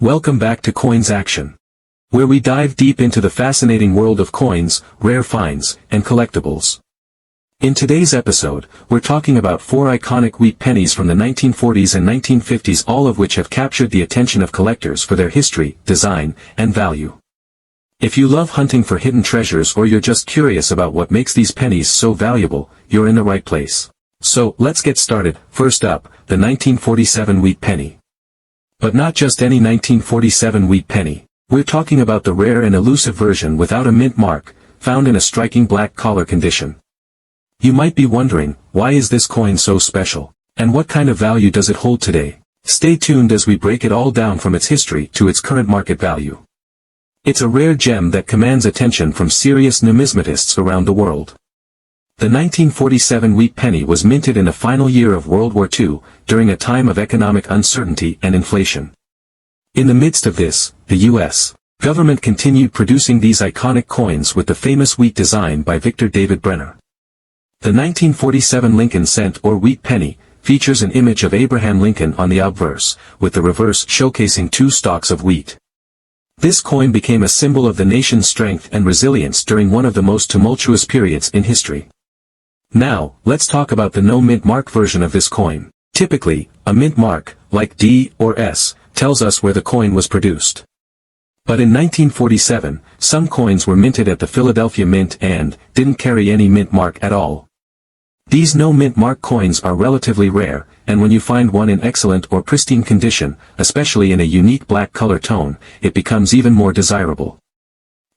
Welcome back to Coins Action, where we dive deep into the fascinating world of coins, rare finds, and collectibles. In today's episode, we're talking about 4 iconic wheat pennies from the 1940s and 1950s, all of which have captured the attention of collectors for their history, design, and value. If you love hunting for hidden treasures or you're just curious about what makes these pennies so valuable, you're in the right place. So, let's get started. First up, the 1947 wheat penny. But not just any 1947 wheat penny. We're talking about the rare and elusive version without a mint mark, found in a striking black collar condition. You might be wondering, why is this coin so special? And what kind of value does it hold today? Stay tuned as we break it all down from its history to its current market value. It's a rare gem that commands attention from serious numismatists around the world. The 1947 wheat penny was minted in the final year of World War II, during a time of economic uncertainty and inflation. In the midst of this, the U.S. government continued producing these iconic coins with the famous wheat design by Victor David Brenner. The 1947 Lincoln cent or wheat penny features an image of Abraham Lincoln on the obverse, with the reverse showcasing 2 stalks of wheat. This coin became a symbol of the nation's strength and resilience during one of the most tumultuous periods in history. Now, let's talk about the no-mint mark version of this coin. Typically, a mint mark, like D or S, tells us where the coin was produced. But in 1947, some coins were minted at the Philadelphia Mint and didn't carry any mint mark at all. These no-mint mark coins are relatively rare, and when you find one in excellent or pristine condition, especially in a unique black color tone, it becomes even more desirable.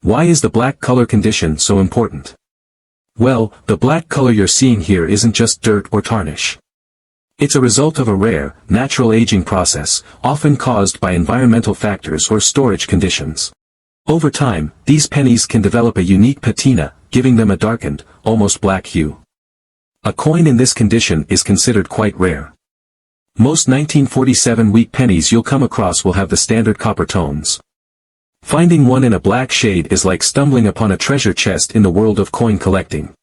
Why is the black color condition so important? Well, the black color you're seeing here isn't just dirt or tarnish. It's a result of a rare, natural aging process, often caused by environmental factors or storage conditions. Over time, these pennies can develop a unique patina, giving them a darkened, almost black hue. A coin in this condition is considered quite rare. Most 1947 wheat pennies you'll come across will have the standard copper tones. Finding one in a black shade is like stumbling upon a treasure chest in the world of coin collecting.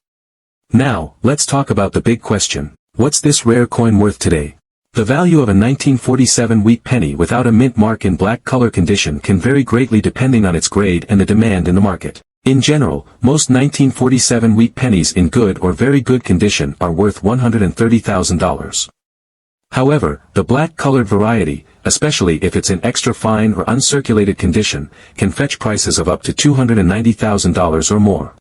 Now, let's talk about the big question. What's this rare coin worth today? The value of a 1947 wheat penny without a mint mark in black color condition can vary greatly depending on its grade and the demand in the market. In general, most 1947 wheat pennies in good or very good condition are worth $130,000. However, the black-colored variety, especially if it's in extra fine or uncirculated condition, can fetch prices of up to $290,000 or more.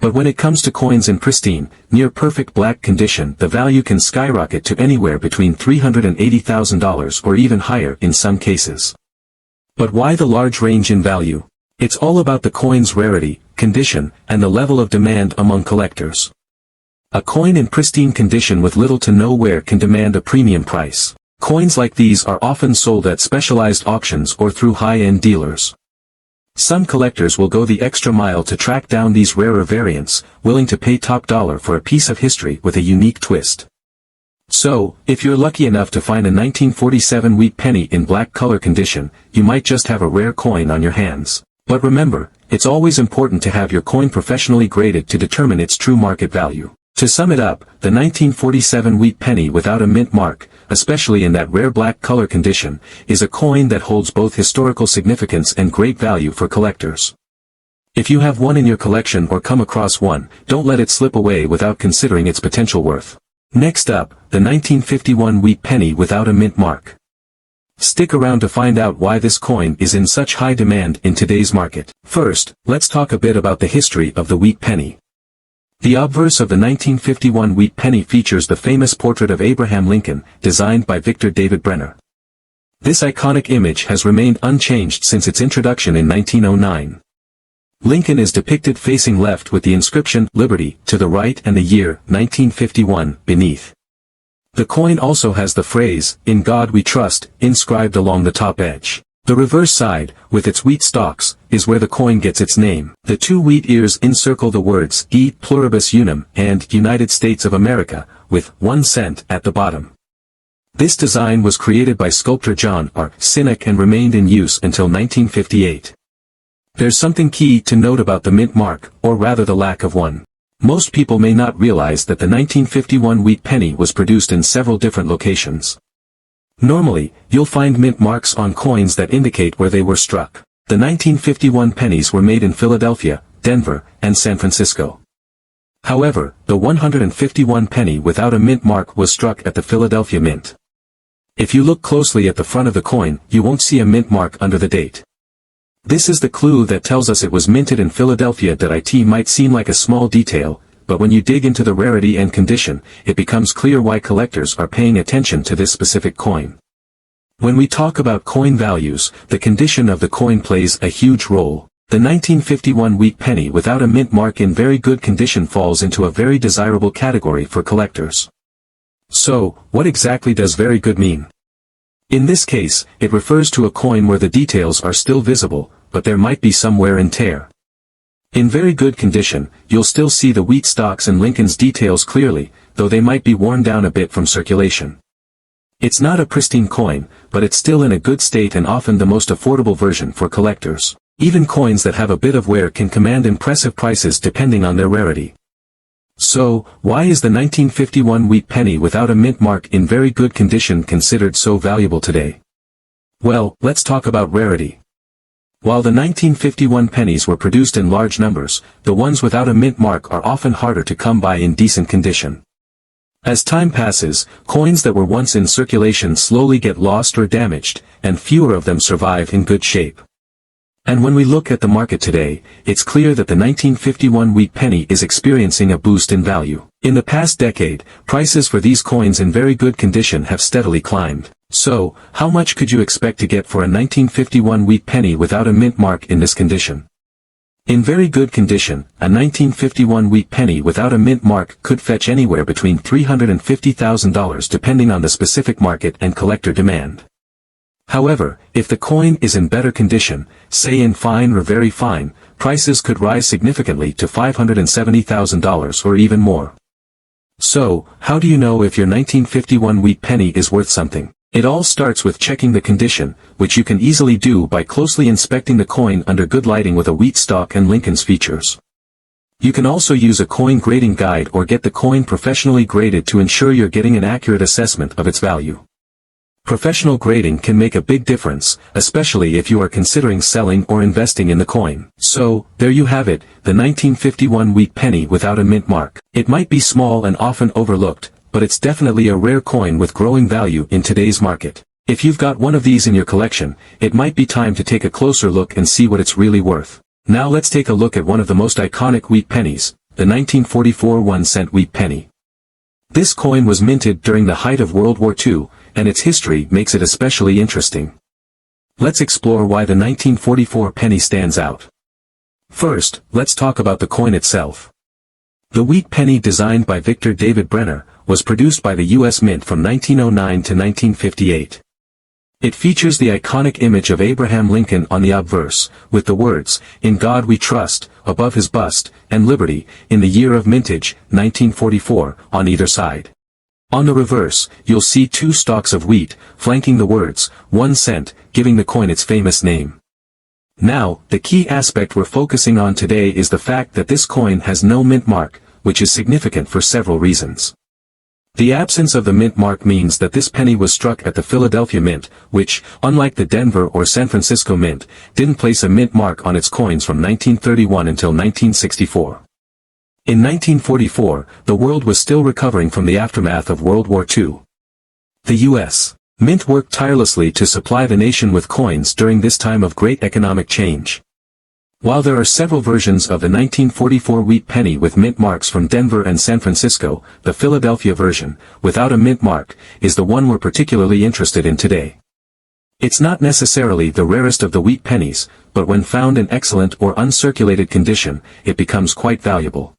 But when it comes to coins in pristine, near-perfect black condition, the value can skyrocket to anywhere between $380,000 or even higher in some cases. But why the large range in value? It's all about the coin's rarity, condition, and the level of demand among collectors. A coin in pristine condition with little to no wear can demand a premium price. Coins like these are often sold at specialized auctions or through high-end dealers. Some collectors will go the extra mile to track down these rarer variants, willing to pay top dollar for a piece of history with a unique twist. So, if you're lucky enough to find a 1947 wheat penny in black color condition, you might just have a rare coin on your hands. But remember, it's always important to have your coin professionally graded to determine its true market value. To sum it up, the 1947 wheat penny without a mint mark, especially in that rare black color condition, is a coin that holds both historical significance and great value for collectors. If you have one in your collection or come across one, don't let it slip away without considering its potential worth. Next up, the 1951 wheat penny without a mint mark. Stick around to find out why this coin is in such high demand in today's market. First, let's talk a bit about the history of the wheat penny. The obverse of the 1951 wheat penny features the famous portrait of Abraham Lincoln, designed by Victor David Brenner. This iconic image has remained unchanged since its introduction in 1909. Lincoln is depicted facing left with the inscription, Liberty, to the right and the year, 1951, beneath. The coin also has the phrase, In God We Trust, inscribed along the top edge. The reverse side, with its wheat stalks, is where the coin gets its name. The 2 wheat ears encircle the words E Pluribus Unum and United States of America, with 1 cent at the bottom. This design was created by sculptor John R. Sinek and remained in use until 1958. There's something key to note about the mint mark, or rather the lack of one. Most people may not realize that the 1951 wheat penny was produced in several different locations. Normally, you'll find mint marks on coins that indicate where they were struck. The 1951 pennies were made in Philadelphia, Denver, and San Francisco. However, the 151 penny without a mint mark was struck at the Philadelphia Mint. If you look closely at the front of the coin, you won't see a mint mark under the date. This is the clue that tells us it was minted in Philadelphia. It might seem like a small detail, but when you dig into the rarity and condition, it becomes clear why collectors are paying attention to this specific coin. When we talk about coin values, the condition of the coin plays a huge role. The 1951 wheat penny without a mint mark in very good condition falls into a very desirable category for collectors. So, what exactly does very good mean? In this case, it refers to a coin where the details are still visible, but there might be some wear and tear. In very good condition, you'll still see the wheat stalks and Lincoln's details clearly, though they might be worn down a bit from circulation. It's not a pristine coin, but it's still in a good state and often the most affordable version for collectors. Even coins that have a bit of wear can command impressive prices depending on their rarity. So, why is the 1951 wheat penny without a mint mark in very good condition considered so valuable today? Well, let's talk about rarity. While the 1951 pennies were produced in large numbers, the ones without a mint mark are often harder to come by in decent condition. As time passes, coins that were once in circulation slowly get lost or damaged, and fewer of them survive in good shape. And when we look at the market today, it's clear that the 1951 wheat penny is experiencing a boost in value. In the past decade, prices for these coins in very good condition have steadily climbed. So, how much could you expect to get for a 1951 wheat penny without a mint mark in this condition? In very good condition, a 1951 wheat penny without a mint mark could fetch anywhere between $350,000 depending on the specific market and collector demand. However, if the coin is in better condition, say in fine or very fine, prices could rise significantly to $570,000 or even more. So, how do you know if your 1951 wheat penny is worth something? It all starts with checking the condition, which you can easily do by closely inspecting the coin under good lighting with a wheat stalk and Lincoln's features. You can also use a coin grading guide or get the coin professionally graded to ensure you're getting an accurate assessment of its value. Professional grading can make a big difference, especially if you are considering selling or investing in the coin. So, there you have it, the 1951 wheat penny without a mint mark. It might be small and often overlooked, but it's definitely a rare coin with growing value in today's market. If you've got one of these in your collection, it might be time to take a closer look and see what it's really worth. Now let's take a look at one of the most iconic wheat pennies, the 1944 1-cent wheat penny. This coin was minted during the height of World War II, and its history makes it especially interesting. Let's explore why the 1944 penny stands out. First, let's talk about the coin itself. The wheat penny, designed by Victor David Brenner, was produced by the U.S. Mint from 1909 to 1958. It features the iconic image of Abraham Lincoln on the obverse, with the words, "In God We Trust," above his bust, and "Liberty, in the year of mintage, 1944, on either side. On the reverse, you'll see two stalks of wheat, flanking the words, 1 cent, giving the coin its famous name. Now, the key aspect we're focusing on today is the fact that this coin has no mint mark, which is significant for several reasons. The absence of the mint mark means that this penny was struck at the Philadelphia Mint, which, unlike the Denver or San Francisco Mint, didn't place a mint mark on its coins from 1931 until 1964. In 1944, the world was still recovering from the aftermath of World War II. The U.S. Mint worked tirelessly to supply the nation with coins during this time of great economic change. While there are several versions of the 1944 wheat penny with mint marks from Denver and San Francisco, the Philadelphia version, without a mint mark, is the one we're particularly interested in today. It's not necessarily the rarest of the wheat pennies, but when found in excellent or uncirculated condition, it becomes quite valuable.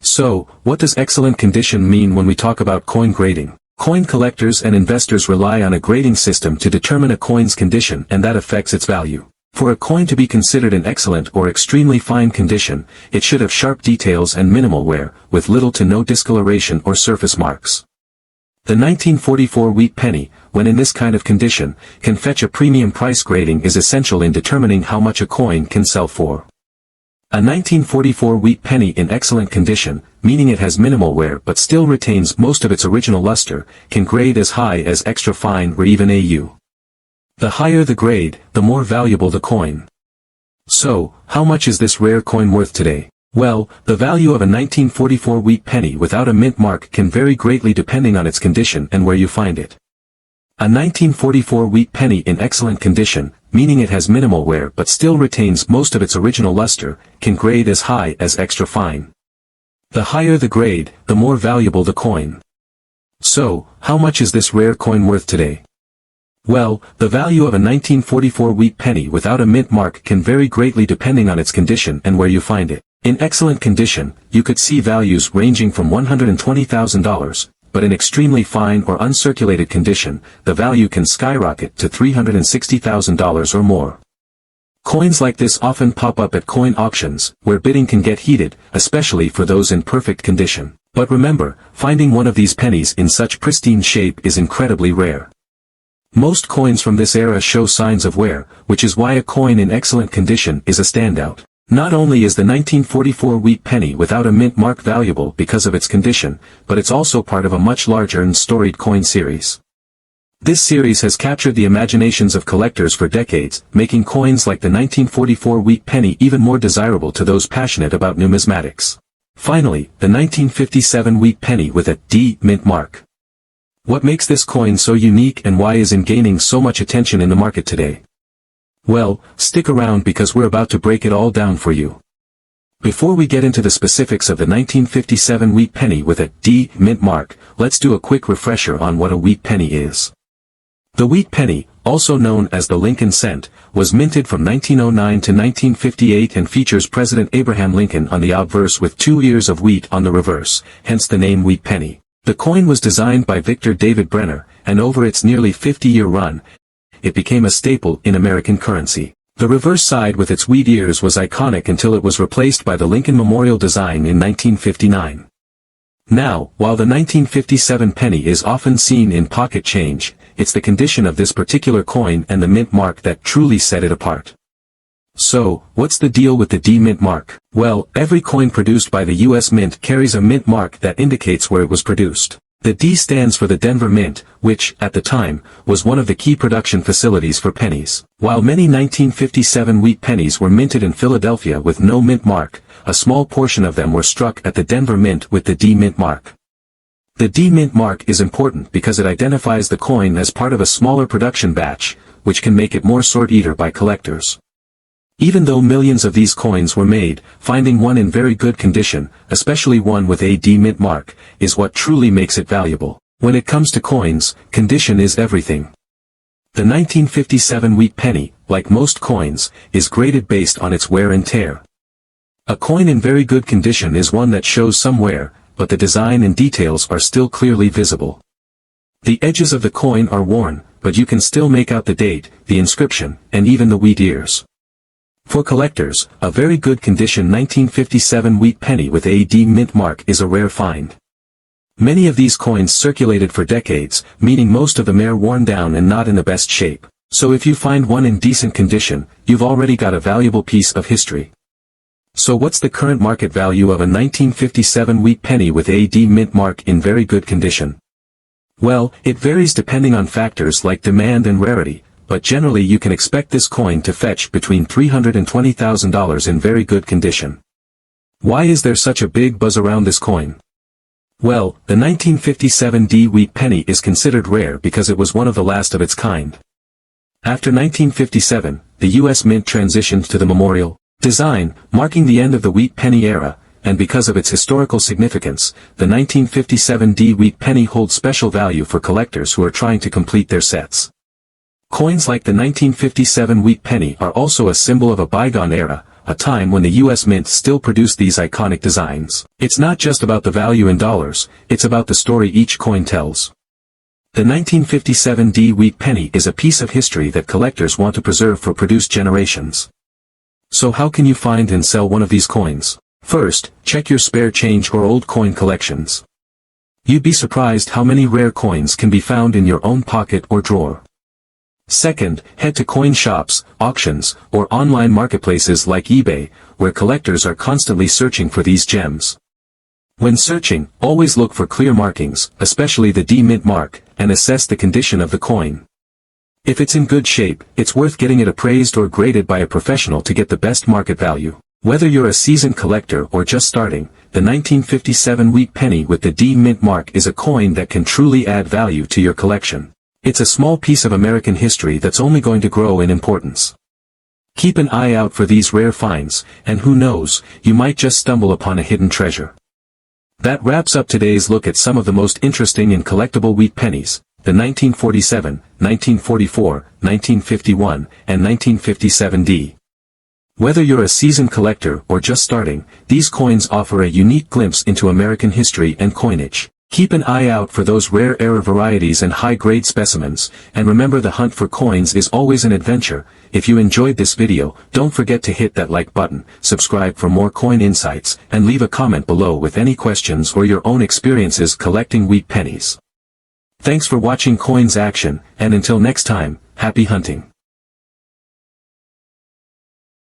So, what does excellent condition mean when we talk about coin grading? Coin collectors and investors rely on a grading system to determine a coin's condition, and that affects its value. For a coin to be considered in excellent or extremely fine condition, it should have sharp details and minimal wear, with little to no discoloration or surface marks. The 1944 wheat penny, when in this kind of condition, can fetch a premium price. Grading is essential in determining how much a coin can sell for. A 1944 wheat penny in excellent condition, meaning it has minimal wear but still retains most of its original luster, can grade as high as extra fine or even AU. The higher the grade, the more valuable the coin. So, how much is this rare coin worth today? Well, the value of a 1944 wheat penny without a mint mark can vary greatly depending on its condition and where you find it. A 1944 wheat penny in excellent condition, meaning it has minimal wear but still retains most of its original luster, can grade as high as extra fine. The higher the grade, the more valuable the coin. So, how much is this rare coin worth today? Well, the value of a 1944 wheat penny without a mint mark can vary greatly depending on its condition and where you find it. In excellent condition, you could see values ranging from $120,000, but in extremely fine or uncirculated condition, the value can skyrocket to $360,000 or more. Coins like this often pop up at coin auctions, where bidding can get heated, especially for those in perfect condition. But remember, finding one of these pennies in such pristine shape is incredibly rare. Most coins from this era show signs of wear, which is why a coin in excellent condition is a standout. Not only is the 1944 wheat penny without a mint mark valuable because of its condition, but it's also part of a much larger and storied coin series. This series has captured the imaginations of collectors for decades, making coins like the 1944 wheat penny even more desirable to those passionate about numismatics. Finally, the 1957 wheat penny with a D mint mark. What makes this coin so unique and why is it gaining so much attention in the market today? Well, stick around because we're about to break it all down for you. Before we get into the specifics of the 1957 wheat penny with a D mint mark, let's do a quick refresher on what a wheat penny is. The wheat penny, also known as the Lincoln cent, was minted from 1909 to 1958 and features President Abraham Lincoln on the obverse with 2 ears of wheat on the reverse, hence the name wheat penny. The coin was designed by Victor David Brenner, and over its nearly 50-year run, it became a staple in American currency. The reverse side with its wheat ears was iconic until it was replaced by the Lincoln Memorial design in 1959. Now, while the 1957 penny is often seen in pocket change, it's the condition of this particular coin and the mint mark that truly set it apart. So, what's the deal with the D mint mark? Well, every coin produced by the U.S. Mint carries a mint mark that indicates where it was produced. The D stands for the Denver Mint, which, at the time, was one of the key production facilities for pennies. While many 1957 wheat pennies were minted in Philadelphia with no mint mark, a small portion of them were struck at the Denver Mint with the D mint mark. The D mint mark is important because it identifies the coin as part of a smaller production batch, which can make it more sought-after by collectors. Even though millions of these coins were made, finding one in very good condition, especially one with a D mint mark, is what truly makes it valuable. When it comes to coins, condition is everything. The 1957 wheat penny, like most coins, is graded based on its wear and tear. A coin in very good condition is one that shows some wear, but the design and details are still clearly visible. The edges of the coin are worn, but you can still make out the date, the inscription, and even the wheat ears. For collectors, a very good condition 1957 wheat penny with a D mint mark is a rare find. Many of these coins circulated for decades, meaning most of them are worn down and not in the best shape. So if you find one in decent condition, you've already got a valuable piece of history. So what's the current market value of a 1957 wheat penny with a D mint mark in very good condition? Well, it varies depending on factors like demand and rarity, but generally you can expect this coin to fetch between $320,000 and $20,000 in very good condition. Why is there such a big buzz around this coin? Well, the 1957 D wheat penny is considered rare because it was one of the last of its kind. After 1957, the U.S. Mint transitioned to the memorial design, marking the end of the wheat penny era, and because of its historical significance, the 1957 D wheat penny holds special value for collectors who are trying to complete their sets. Coins like the 1957 wheat penny are also a symbol of a bygone era, a time when the U.S. Mint still produced these iconic designs. It's not just about the value in dollars, it's about the story each coin tells. The 1957 D wheat penny is a piece of history that collectors want to preserve for produced generations. So how can you find and sell one of these coins? First, check your spare change or old coin collections. You'd be surprised how many rare coins can be found in your own pocket or drawer. Second, head to coin shops, auctions, or online marketplaces like eBay, where collectors are constantly searching for these gems. When searching, always look for clear markings, especially the D-mint mark, and assess the condition of the coin. If it's in good shape, it's worth getting it appraised or graded by a professional to get the best market value. Whether you're a seasoned collector or just starting, the 1957 wheat penny with the D-mint mark is a coin that can truly add value to your collection. It's a small piece of American history that's only going to grow in importance. Keep an eye out for these rare finds, and who knows, you might just stumble upon a hidden treasure. That wraps up today's look at some of the most interesting and collectible wheat pennies, the 1947, 1944, 1951, and 1957 D. Whether you're a seasoned collector or just starting, these coins offer a unique glimpse into American history and coinage. Keep an eye out for those rare varieties and high-grade specimens, and remember, the hunt for coins is always an adventure. If you enjoyed this video, don't forget to hit that like button, subscribe for more coin insights, and leave a comment below with any questions or your own experiences collecting wheat pennies. Thanks for watching Coins Action, and until next time, happy hunting.